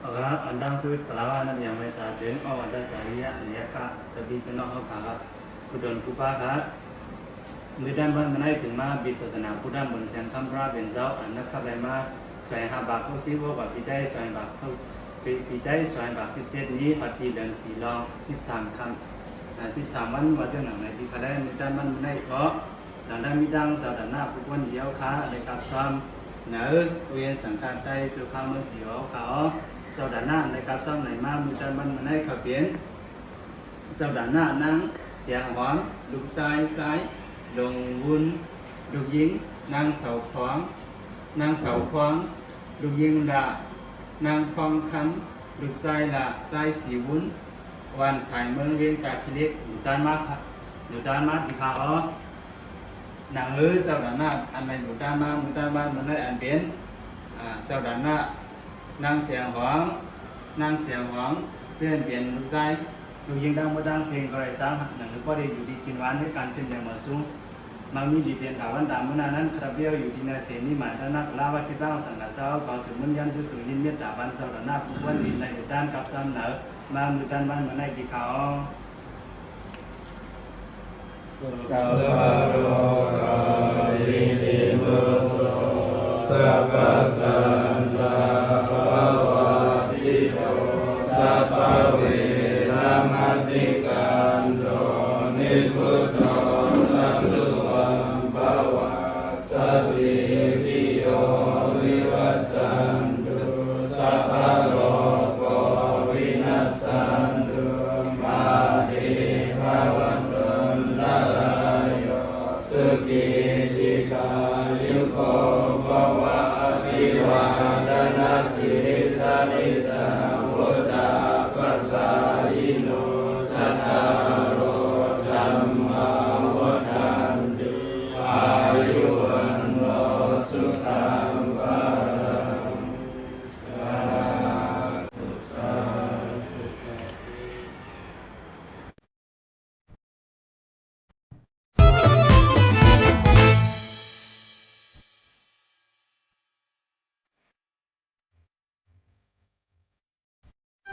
andang suit pelawan yang mai saden ada saya ya kak tapi senang kak kudon kupa kak Medan ban menai ถึงมาบิศาสนาพุทธบนเสียงคำราเป็นเจ้าอันนักขับไรมาสวยหาบาทเขาซิว่าแบบปีได้สวยบาทเขาปีได้สวยบาท17นี้ปฏิเดือน4รอง13คำ13วันว่าเรื่องหนังในที่เขาได้มีด้านมันไม่ได้เพราะหลังได้มีดังสาวด้านหน้าผู้คนเดียวค้าในกับซ้ำเนื้อเวียนสังกัดได้สุขาเมื่อสีเขาสาวด้านหน้าในกับซ้ำในมามีด้านมันไม่ได้ขับเปลี่ยนสาวด้านหน้านั่งเสียงหวานลูกซ้ายลงวุ้นลูกยิงนางเสาขวางลูกยิงละนางฟองคำลูกไส้ละไส้สีวุ้นวันสายเมืองเวียนกาพิเล็กอยู่ด้านมาที่ขาอ๋อนางเสาด้านหน้าอันในอยู่ด้านมามันได้อันเป็นเสาด้านหน้านางเสียงหวางเพื่อนเปลี่ยนลูกไส้ลูกยิงดังมาดังเสียงกระไรสร้างหนังหรือว่าได้อยู่ดีกินหวานให้การขึ้นอย่างเหมาะสมมันมีดีเปลี่ยนถาวันดำมื่อนั้นครับเบี้ยวอยู่ที่นาเสนีหมายท่านักลาวที่บ้านสังกัดเสาก่อสืบมุ่งยันสู่ยินเมียตาบันเสาหน้าผู้วันดินในด้านกับซ้ำเหนือมามือด้านบ้านมาในกี่เขาสัพพะโลกาวินิโมโตสัพพะสันตาภวาสิโตสัพพะเวรมติกันโตนิพุตโตสัพพุวังภวะสัพพิติโยวิวัสสันตุสัพพะโลกวินัสสันตุมาเตภวันตุลาลายโยสุขิติกายุโกภวะอภิวาทนาสิริสานิสัง